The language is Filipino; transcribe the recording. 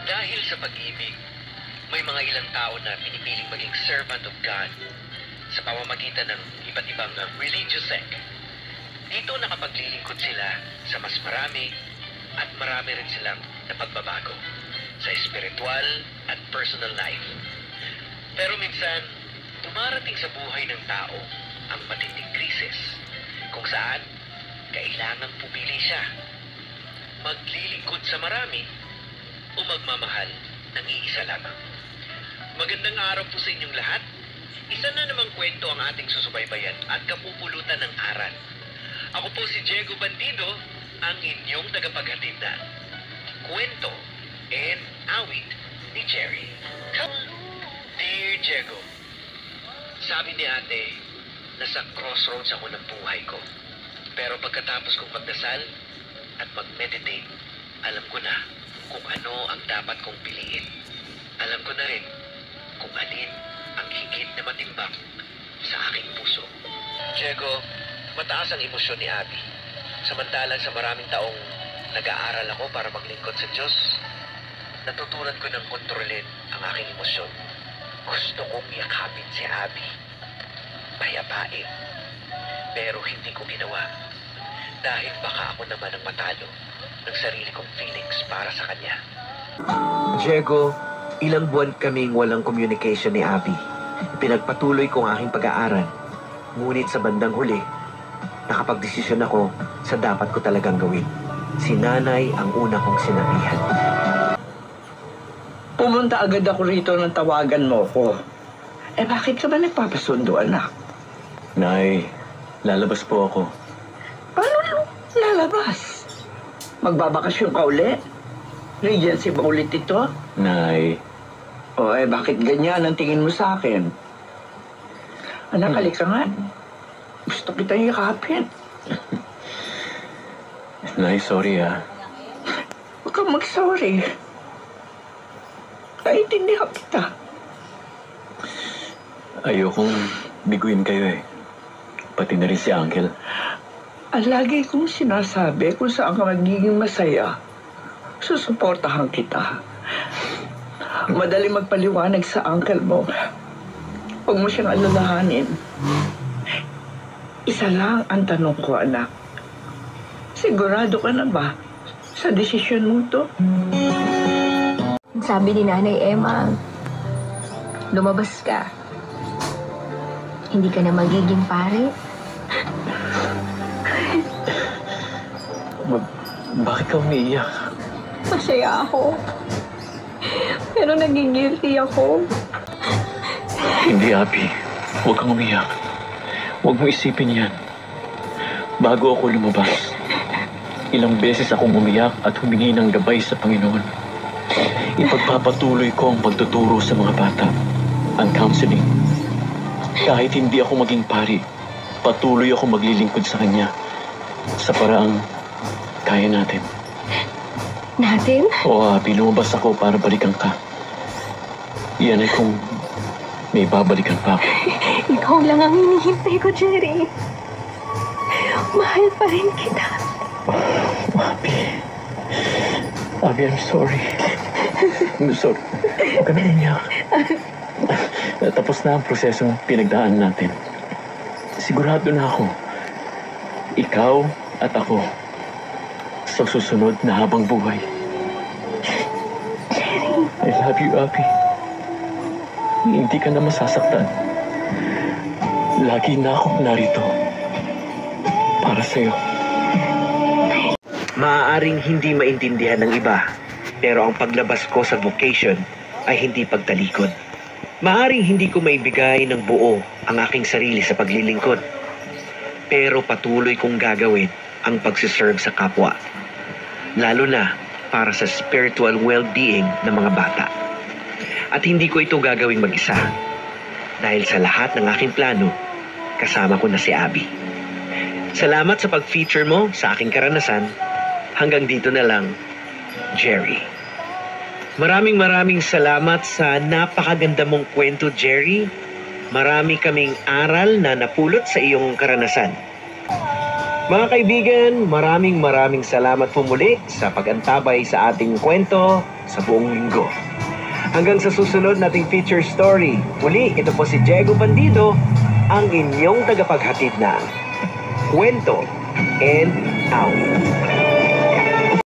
Dahil sa pag-ibig, may mga ilang tao na pinipiling maging servant of God sa pamamagitan ng iba't ibang religious sect. Dito nakapaglilingkod sila sa mas marami at marami rin silang napagbabago sa spiritual at personal life. Pero minsan, dumarating sa buhay ng tao ang matinding krisis kung saan kailangang pumili siya. Maglilingkod sa marami o magmamahal ng iisa lamang. Magandang araw po sa inyong lahat. Isa na namang kwento ang ating susubaybayan at kapupulutan ng aral. Ako po si Diego Bandido, ang inyong tagapaghatid na kwento and awit ni Jerry. Dear Diego, sabi ni ate, nasa crossroads ako ng buhay ko. Pero pagkatapos kong magdasal at mag-meditate, alam ko na kung ano ang dapat kong piliin. Alam ko na rin kung alin ang higit na matimbang sa aking puso. Diego, mataas ang emosyon ni Abby. Samantalang sa maraming taong nag-aaral ako para maglingkod sa Diyos, natutunan ko ng kontrolin ang aking emosyon. Gusto kong yakapin si Abby. Payapain. Pero hindi ko ginawa. Dahil baka ako naman ang matalo ng sarili kong feelings para sa kanya. Diego, ilang buwan kaming walang communication ni Abby. Pinagpatuloy ko ang aking pag-aaral. Ngunit sa bandang huli, nakapagdesisyon ako sa dapat ko talagang gawin. Si nanay ang una kong sinabihan. Pumunta agad ako rito nang tawagan mo ko. Eh bakit ka ba nagpapasundo, anak? Nay, lalabas po ako. Paano lalabas? Magbabakasyon ka ulit? Regency ba ulit ito? Nay, O eh bakit ganyan ang tingin mo sa akin? Anak, halika nga. Gusto kitang yakapin. Nay, sorry ah. Huwag kang mag-sorry. Naiintindihan kita. Ayokong biguin kayo eh. Pati na rin si Uncle. Ang lagi kong sinasabi kung saan ka magiging masaya, susuportahan kita. Madali magpaliwanag sa uncle mo. Huwag mo siyang alalahanin. Isa lang ang tanong ko, anak. Sigurado ka na ba sa desisyon mo to? Sabi ni Nanay Emma, lumabas ka. Hindi ka na magiging pare. Bakit ka umiiyak? Masaya ako. Pero nagigilty ako. Hindi, Abby. Huwag kang umiyak. Huwag mo isipin yan. Bago ako lumabas, ilang beses akong umiyak at humingi ng gabay sa Panginoon. Ipagpapatuloy ko ang pagtuturo sa mga bata, ang counseling. Kahit hindi ako maging pari, patuloy ako maglilingkod sa Kanya sa paraang kaya natin. Natin? Oo, Abby, lumabas ako para balikan ka. Yan ay kung may babalikan pa ako. Ikaw lang ang hinihintay ko, Jerry. Mahal pa rin kita. Abby. Abby, I'm sorry. I'm sorry. Huwag ka na umiyak. Tapos na ang prosesong pinagdaan natin. Sigurado na ako. Ikaw at ako sa susunod na habang buhay. I love you, Abby. Hindi ka na masasaktan. Lagi na ako narito para sa'yo. Maaaring hindi maintindihan ng iba, pero ang paglabas ko sa vocation ay hindi pagtalikod. Maaaring hindi ko maibigay ng buo ang aking sarili sa paglilingkod, pero patuloy kong gagawin ang pagsiserve sa kapwa, lalo na para sa spiritual well-being ng mga bata. At hindi ko ito gagawing mag-isa, dahil sa lahat ng aking plano, kasama ko na si Abby. Salamat sa pag-feature mo sa aking karanasan. Hanggang dito na lang, Jerry. Maraming salamat sa napakaganda mong kwento, Jerry. Marami kaming aral na napulot sa iyong karanasan. Mga kaibigan, maraming salamat po muli sa pag-antabay sa ating kwento sa buong linggo. Hanggang sa susunod nating feature story. Muli, ito po si Diego Bandido, ang inyong tagapaghatid na Kwento and Out.